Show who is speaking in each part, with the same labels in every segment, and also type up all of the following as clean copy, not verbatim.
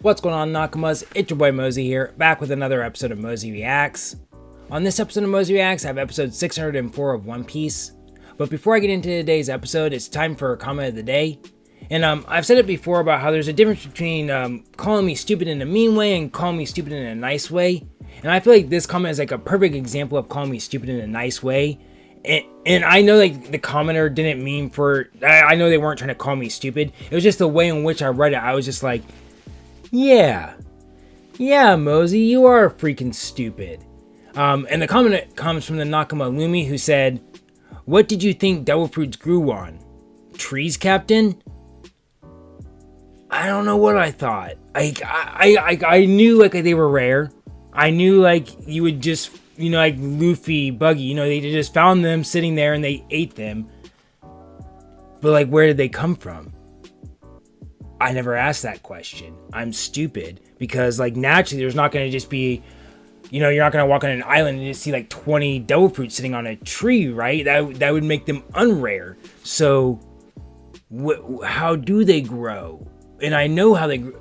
Speaker 1: What's going on, Nakamas? It's your boy Mozy here, back with another episode of Mozy Reacts. On this episode of Mozy Reacts, I have episode 604 of One Piece. But before I get into today's episode, it's time for a comment of the day. And I've said it before about how there's a difference between calling me stupid in a mean way and calling me stupid in a nice way. And I feel like this comment is like a perfect example of calling me stupid in a nice way. And I know like the commenter didn't mean for, I know they weren't trying to call me stupid. It was just the way in which I read it. I was just like, yeah, Mozy, you are freaking stupid. And the comment comes from the Nakama Lumi, who said, "What did you think devil fruits grew on? Trees, Captain?" I don't know what I thought. I knew like they were rare. I knew like you would just, like Luffy, Buggy, they just found them sitting there and they ate them. But like, where did they come from? I never asked that question. I'm stupid because like naturally there's not going to just be, you're not going to walk on an island and just see like 20 devil fruits sitting on a tree, right? That would make them unrare. So how do they grow? And I know how they grow.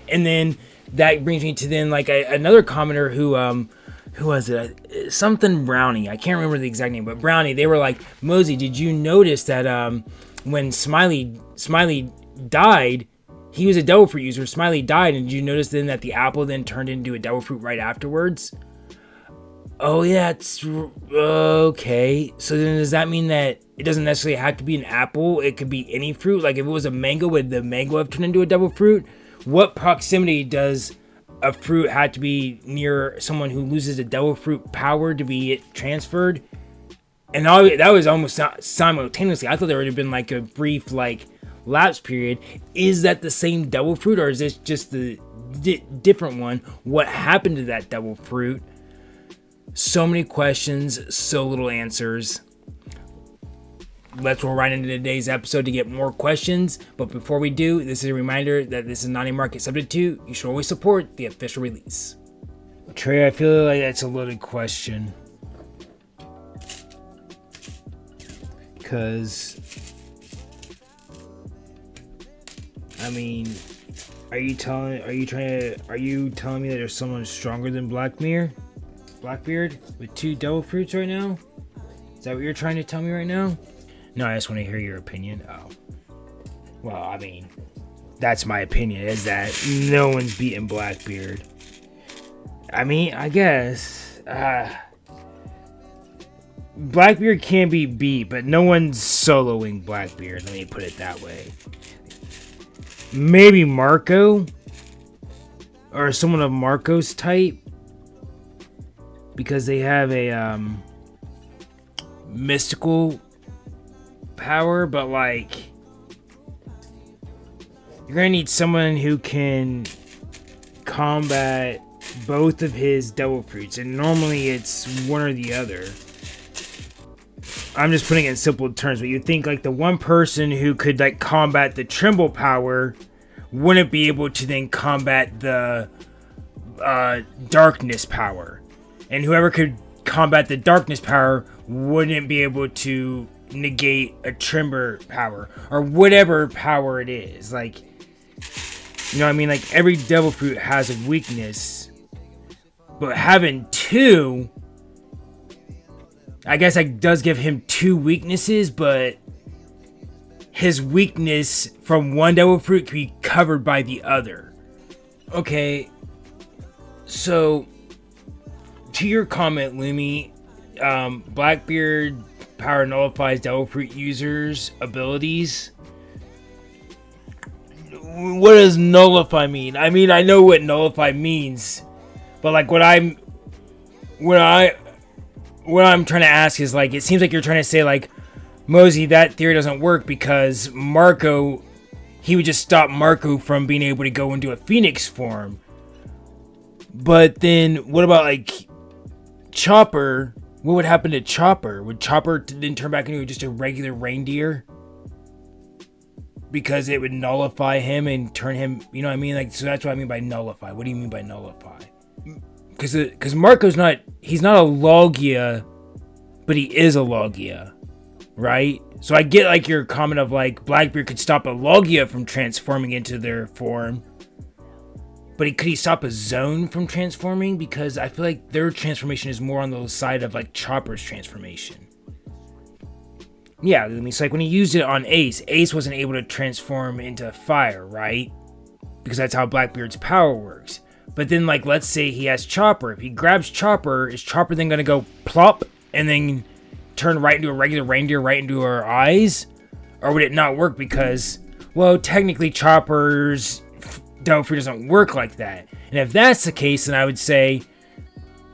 Speaker 1: And then that brings me to then like another commenter who was it? Something Brownie. I can't remember the exact name, but Brownie, they were like, "Mozy, did you notice that when Smiley died, he was a devil fruit user. Smiley died, and did you notice then that the apple then turned into a devil fruit right afterwards?" Oh yeah, it's okay. So then does that mean that it doesn't necessarily have to be an apple? It could be any fruit. Like if it was a mango, would the mango have turned into a devil fruit? What proximity does a fruit have to be near someone who loses a devil fruit power to be transferred? And that was almost simultaneously. I thought there would have been like a brief like lapse period. Is that the same devil fruit, or is this just the different one? What happened to that devil fruit? So many questions, so little answers. Let's roll right into today's episode to get more questions. But before we do, this is a reminder that this is not a market substitute. You should always support the official release. Trey, I feel like that's a loaded question. Because I mean, are you telling me that there's someone stronger than Blackbeard with 2 devil fruits right now? Is that what you're trying to tell me right now? No, I just want to hear your opinion. Oh. Well, I mean, that's my opinion, is that no one's beaten Blackbeard. I mean, I guess Blackbeard can be beat, but no one's soloing Blackbeard, let me put it that way. Maybe Marco, or someone of Marco's type, because they have a mystical power, but like you're gonna need someone who can combat both of his devil fruits, and normally it's one or the other. I'm just putting it in simple terms, but you'd think like the one person who could like combat the tremble power wouldn't be able to then combat the darkness power, and whoever could combat the darkness power wouldn't be able to negate a tremor power or whatever power it is. Like, I mean, like every devil fruit has a weakness, but having 2, I guess that does give him 2 weaknesses, but his weakness from one devil fruit can be covered by the other. Okay, so to your comment, Lumi, Blackbeard power nullifies devil fruit users' abilities. What does nullify mean? I mean, I know what nullify means, but like what I'm trying to ask is like, it seems like you're trying to say like, Mozy, that theory doesn't work because Marco, he would just stop Marco from being able to go into a phoenix form. But then what about like Chopper? What would happen to Chopper? Would Chopper then turn back into just a regular reindeer? Because it would nullify him and turn him, you know what I mean? Like, so that's what I mean by nullify. What do you mean by nullify? Because Marco's he's not a Logia, but he is a Logia, right? So I get like your comment of like Blackbeard could stop a Logia from transforming into their form. But could he stop a zone from transforming? Because I feel like their transformation is more on the side of like Chopper's transformation. Yeah, I mean, it's like when he used it on Ace, Ace wasn't able to transform into fire, right? Because that's how Blackbeard's power works. But then, like, let's say he has Chopper. If he grabs Chopper, is Chopper then going to go plop and then turn right into a regular reindeer right into her eyes? Or would it not work because, well, technically Chopper's Devil Fruit doesn't work like that. And if that's the case, then I would say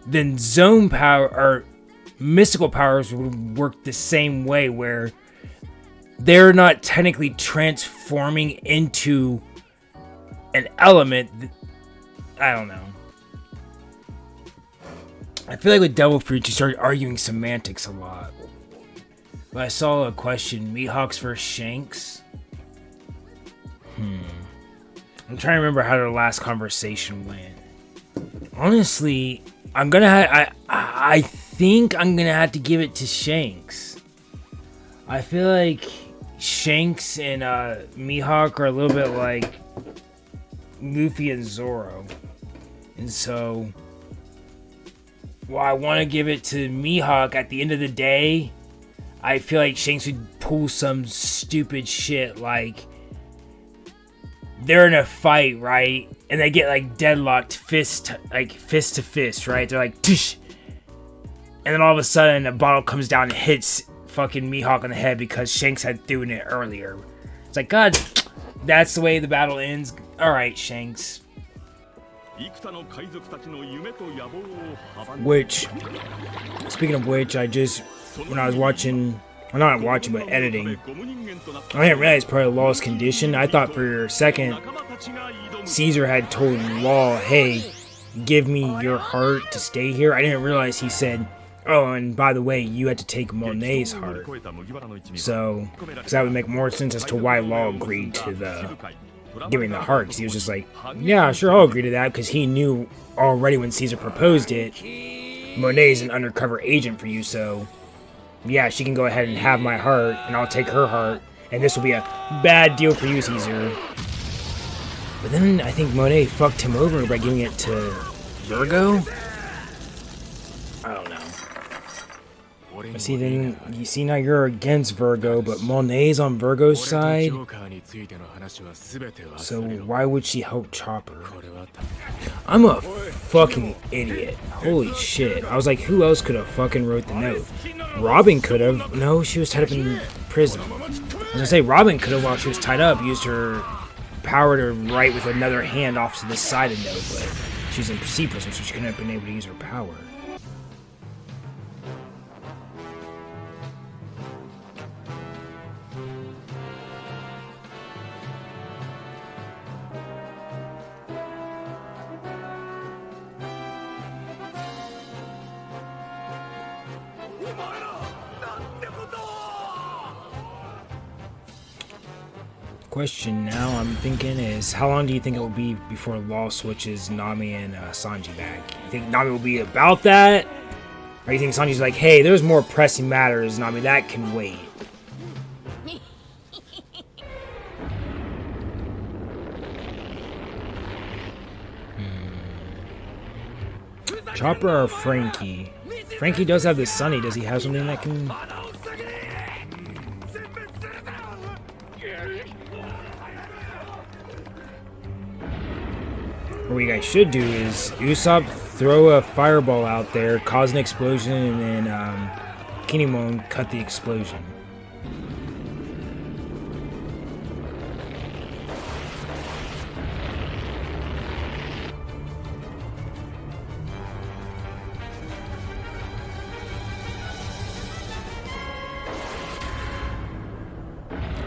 Speaker 1: then zone power or mystical powers would work the same way, where they're not technically transforming into an element. I don't know. I feel like with Devil Fruit, you start arguing semantics a lot. But I saw a question: Mihawks versus Shanks. I'm trying to remember how the last conversation went. Honestly, I think I'm gonna have to give it to Shanks. I feel like Shanks and Mihawk are a little bit like Luffy and Zoro. And so, while I want to give it to Mihawk, at the end of the day, I feel like Shanks would pull some stupid shit like they're in a fight, right? And they get like deadlocked fist to fist, right? They're like, Tish! And then all of a sudden a bottle comes down and hits fucking Mihawk on the head because Shanks had thrown it earlier. It's like, God, that's the way the battle ends. Alright, Shanks. Which, speaking of which, when I was watching, well, not watching, but editing, I didn't realize part of Law's condition. I thought for a second Caesar had told Law, hey, give me your heart to stay here. I didn't realize he said, oh, and by the way, you had to take Monet's heart. So, because that would make more sense as to why Law agreed to the giving the heart. Because he was just like, yeah, sure, I'll agree to that. Because he knew already when Caesar proposed it, Monet's an undercover agent for you, so yeah, she can go ahead and have my heart, and I'll take her heart, and this will be a bad deal for you, Caesar. But then I think Monet fucked him over by giving it to Virgo? I don't know. See, then you see now you're against Virgo, but Monet's on Virgo's side. So why would she help Chopper? I'm a fucking idiot. Holy shit. I was like, who else could have fucking wrote the note? Robin could have. No, she was tied up in prison. I was gonna say Robin could have, while she was tied up, used her power to write with another hand off to the side of note, but she was in sea prison, so she couldn't have been able to use her power. Question now I'm thinking is, how long do you think it will be before Law switches Nami and Sanji back? You think Nami will be about that? Or you think Sanji's like, hey, there's more pressing matters, Nami, that can wait? Chopper or Frankie? Frankie does have the Sunny. Does he have something that can... What you guys should do is Usopp throw a fireball out there, cause an explosion, and then Kinemon cut the explosion.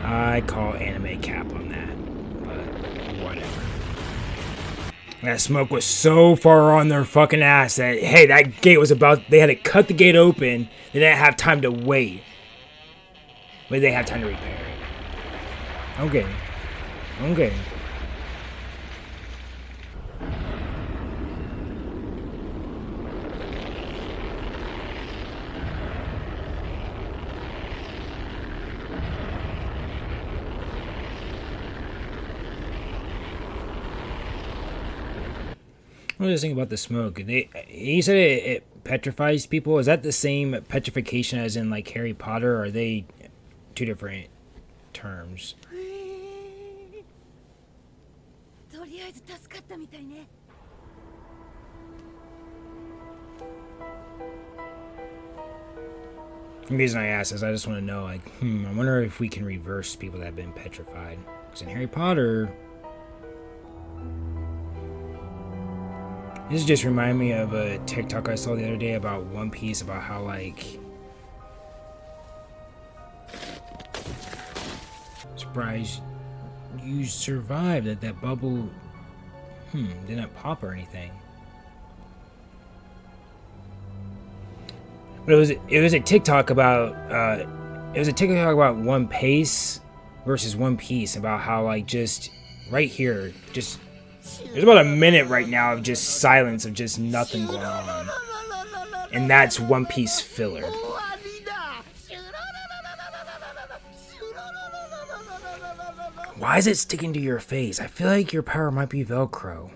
Speaker 1: I call anime cap on that, but whatever. That smoke was so far on their fucking ass that, hey, that gate was about... They had to cut the gate open. They didn't have time to wait. But they had time to repair it. Okay. Okay. What do you think about the smoke? He said it petrifies people. Is that the same petrification as in like Harry Potter? Or are they two different terms? The reason I ask is I just want to know, like, I wonder if we can reverse people that have been petrified. Because in Harry Potter, this just reminded me of a TikTok I saw the other day about One Piece, about how, like, surprised you survived, that bubble, didn't pop or anything. But it was a TikTok about One Piece versus One Piece, about how, like, just right here, just there's about a minute right now of just silence, of just nothing going on, and that's One Piece filler. Why is it sticking to your face? I feel like your power might be Velcro.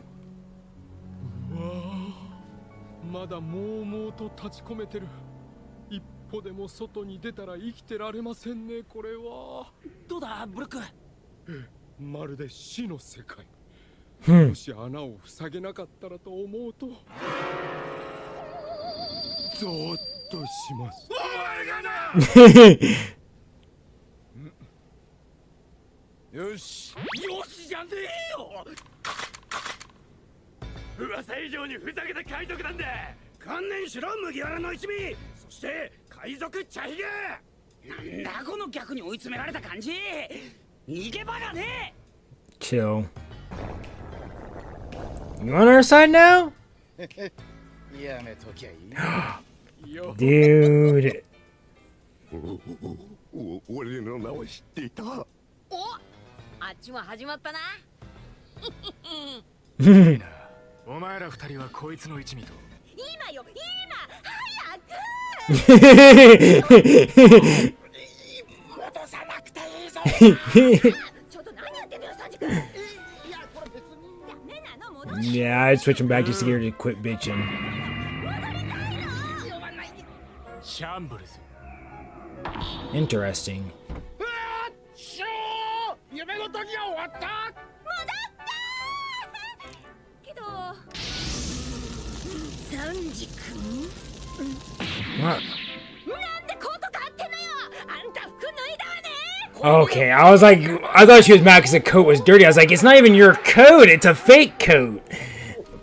Speaker 1: Chill. You on our side now? Dude. Yeah, I'd switch him back just to get her to quit bitching. Interesting. What? Okay, I was like, I thought she was mad because the coat was dirty. I was like, it's not even your coat, it's a fake coat.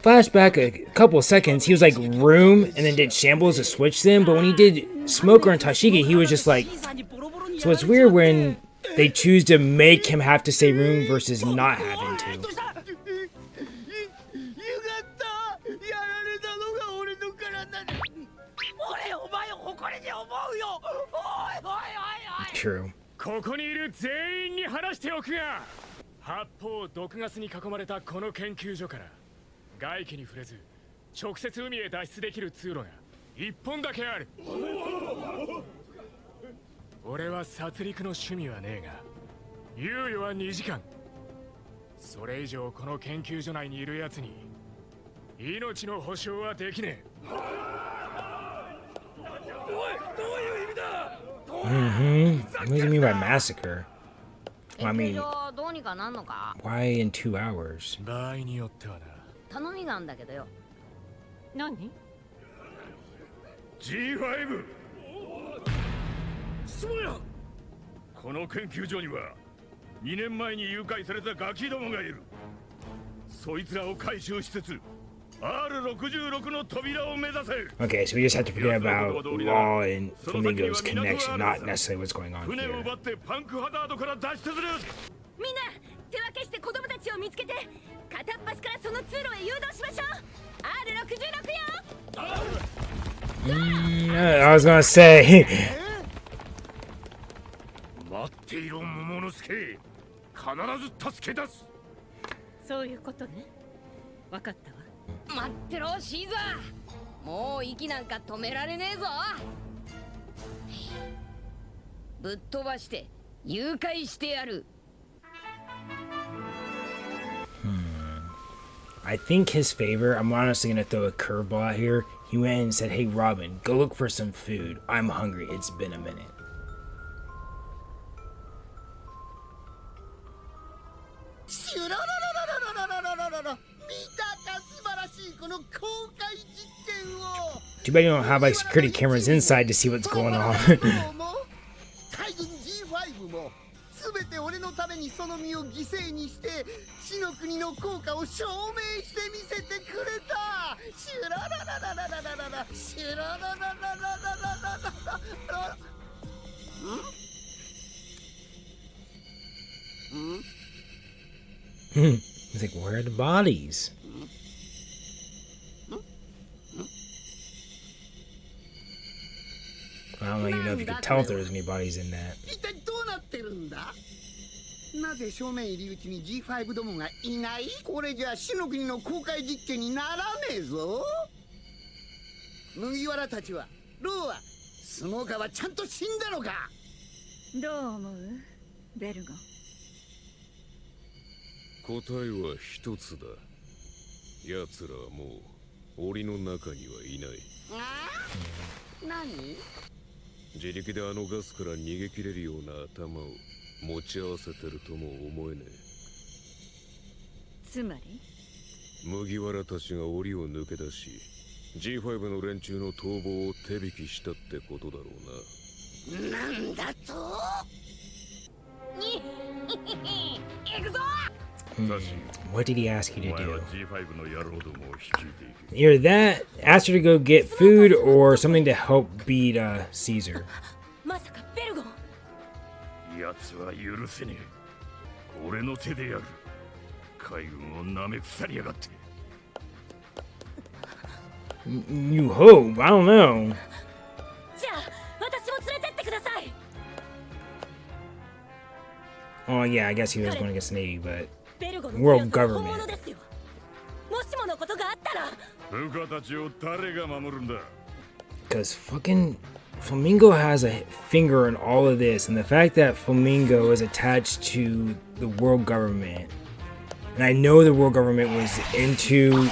Speaker 1: Flashback a couple of seconds, he was like room and then did shambles to switch them, but when he did Smoker and Tashigi, he was just like, so it's weird when they choose to make him have to say room versus not having to. True.
Speaker 2: ここにいる全員に話しておくが、八方毒ガスに囲まれたこの研究所から外気に触れず直接海へ脱出できる通路が一本だけある。俺は殺戮の趣味はねえが、猶予は2時間。それ以上この研究所内にいる奴に命の保証はできねえ。おい、どういう意味だ？
Speaker 1: What do you mean by massacre? Well, I mean, why in 2 hours?
Speaker 2: G5! そうや！この研究所には2年前に誘拐されたガキどもがいる。そいつらを回収しつつ R66 の扉を目指せ。
Speaker 1: Okay, so we just have to forget about Law and Flamingo's connection, not necessarily what's going on
Speaker 2: 船を
Speaker 1: here.
Speaker 2: 奪ってパンクハザードから脱出する。
Speaker 3: みんな手分けして子供たちを見つけて片っ端からその通路へ誘導しましょう。 R66 よ。
Speaker 1: I was gonna say.
Speaker 2: 待っていろ桃之助、必ず助け出す。
Speaker 3: そういうことね。わかったわ。待ってろシーザー。もう息なんか止められねえぞ。ぶっ飛ばして誘拐してやる。
Speaker 1: I think his favor, I'm honestly going to throw a curveball out here. He went and said, hey, Robin, go look for some food. I'm hungry. It's been a minute. Too bad you don't have like security cameras inside to see what's going on.
Speaker 4: 全て俺のためにその身を犠牲にして死の国の効果を証明してみせてくれた。シュラララララララララシュラララララララララ。
Speaker 1: He's like, where are the bodies? I don't even know if you can tell if there's any bodies in that.
Speaker 4: 一体どうなってるんだ。なぜ正面入り口に G5 どもがいない。これじゃ死の国の公開実験にならねえぞ。麦わらたちはローはスモーカーはちゃんと死んだのか。
Speaker 3: どう思うベルゴ。
Speaker 5: 答えは一つだ。奴らはもう檻の中にはいない。
Speaker 4: 何。
Speaker 5: 自力であのガスから逃げ切れるような頭を持ち合わせてるとも思えねえ。
Speaker 3: つまり
Speaker 5: 麦わらたちが檻を抜け出し G5 の連中の逃亡を手引きしたってことだろうな。
Speaker 4: なんだと。
Speaker 3: 行くぞ。
Speaker 1: What did he ask you to do? Either that, ask her to go get food, or something to help beat Caesar.
Speaker 3: まさかベルゴ。
Speaker 2: 奴は許せねえ。俺の手でやる。海軍を舐め腐りやがって。
Speaker 1: You hope? I don't know.
Speaker 3: じゃあ私も連れてってください。
Speaker 1: Oh yeah, I guess he was going against the Navy, but
Speaker 3: ベルゴの
Speaker 1: world
Speaker 3: 強さは本
Speaker 1: government.
Speaker 3: 物ですよ。もしものことがあったら。
Speaker 2: 部下たちを誰が守るんだ。
Speaker 1: Because fucking Flamingo has a finger in all of this, and the fact that Flamingo is attached to the world government, and I know the world government was into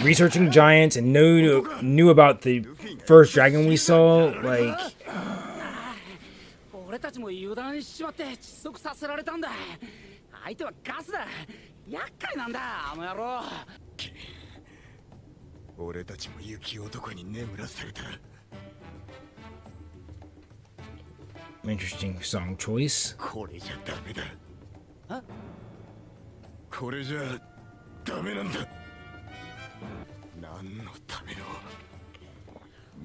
Speaker 1: researching giants and knew about the first dragon we saw, like.
Speaker 6: 俺たちも油断しちまって窒息させられたんだ。相手はガスだ。厄介なんだあの野郎。
Speaker 4: 俺たちも雪男に眠らされた。
Speaker 1: Interesting song choice.
Speaker 4: これじゃダメだ。これじゃダメなんだ。何のための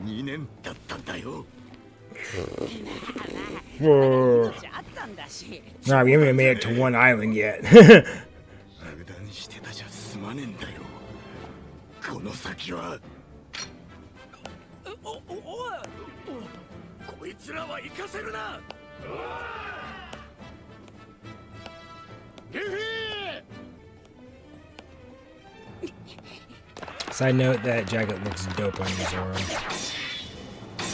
Speaker 4: 2年だったんだよ。
Speaker 1: Whoa. Nah, we haven't even made it to one island yet.
Speaker 4: 油断してたじゃ済まねえんだよ。この先は。
Speaker 2: こいつらは行かせるな。ルフィ
Speaker 1: Side note, that jacket looks dope on you, Zoro.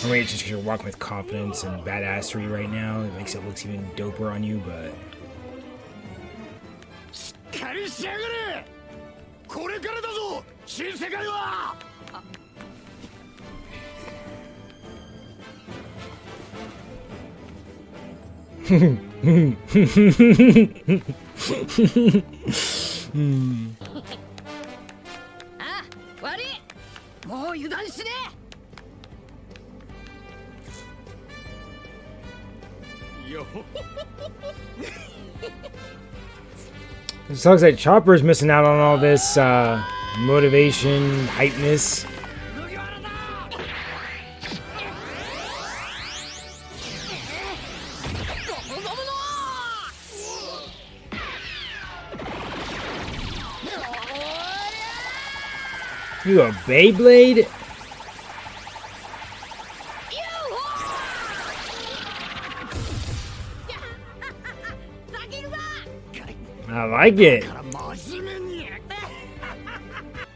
Speaker 1: Or maybe it's just because you're walking with confidence and badassery right now. It makes it look even doper on you, but...
Speaker 2: しっかりしやがれ。これからだぞ新世界は。
Speaker 3: あ、悪い。もう油断しねえ。
Speaker 1: It sucks that Chopper's missing out on all this motivation, hypeness. You a Beyblade? I like it.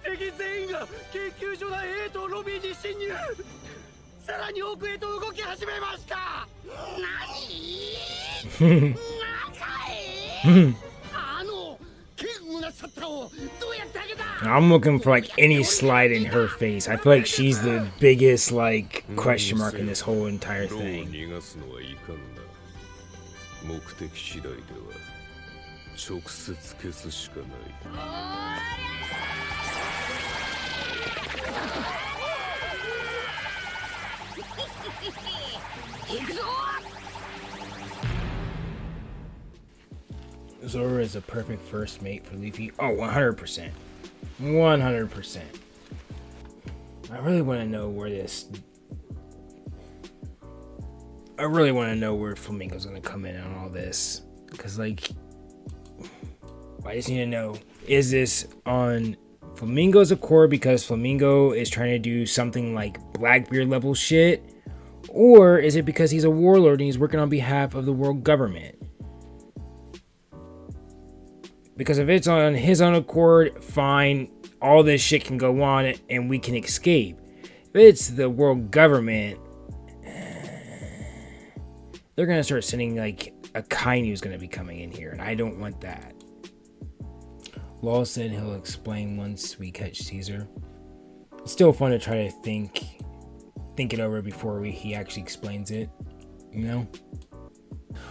Speaker 6: 敵全員が研究所の A とロビーに侵入。さらに奥へと動き始めました。
Speaker 4: あの警部がシャッターをどうやって。
Speaker 1: I'm looking for like any slide in her face. I feel like she's the biggest like question mark in this whole entire
Speaker 5: ローを
Speaker 1: thing.
Speaker 5: 逃がすのはいかんな。目的次第では直接消すしかない。
Speaker 3: 行くぞ。
Speaker 1: Zoro is a perfect first mate for Luffy. Oh, 100%. 100%. I really want to know where this... I really want to know where Flamingo's going to come in on all this. Because, like... I just need to know, is this on Flamingo's accord because Flamingo is trying to do something like Blackbeard level shit? Or is it because he's a warlord and he's working on behalf of the world government? Because if it's on his own accord, fine, all this shit can go on and we can escape. If it's the world government, they're going to start sending like a Kainu's going to be coming in here, and I don't want that. Law said he'll explain once we catch Caesar. It's still fun to try to think it over before he actually explains it, you know?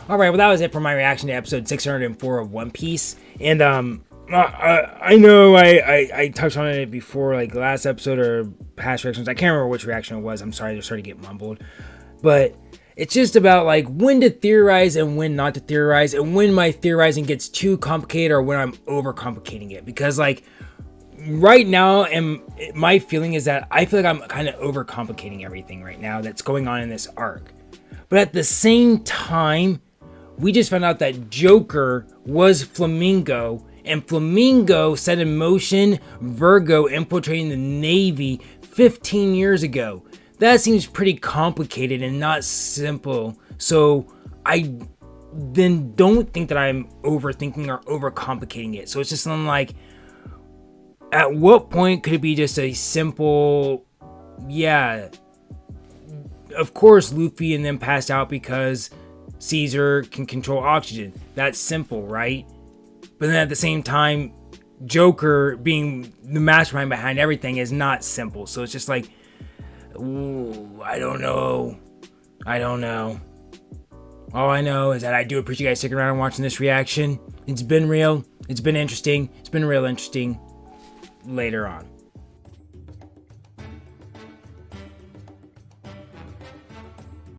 Speaker 1: Alright, well that was it for my reaction to episode 604 of One Piece. And I know I touched on it before, like last episode or past reactions. I can't remember which reaction it was. I'm sorry, they're starting to get mumbled. But it's just about like when to theorize and when not to theorize, and when my theorizing gets too complicated or when I'm overcomplicating it. Because like right now, and my feeling is that I feel like I'm kind of overcomplicating everything right now that's going on in this arc. But at the same time, we just found out that Joker was Flamingo, and Flamingo set in motion Virgo infiltrating the Navy 15 years ago. That seems pretty complicated and not simple. So I then don't think that I'm overthinking or overcomplicating it. So it's just something like, at what point could it be just a simple, yeah, of course Luffy and them passed out because Caesar can control oxygen. That's simple, right? But then at the same time, Joker being the mastermind behind everything is not simple. So it's just like, ooh, I don't know. All I know is that I do appreciate you guys sticking around and watching this reaction. It's been real. It's been interesting. It's been real interesting. Later on.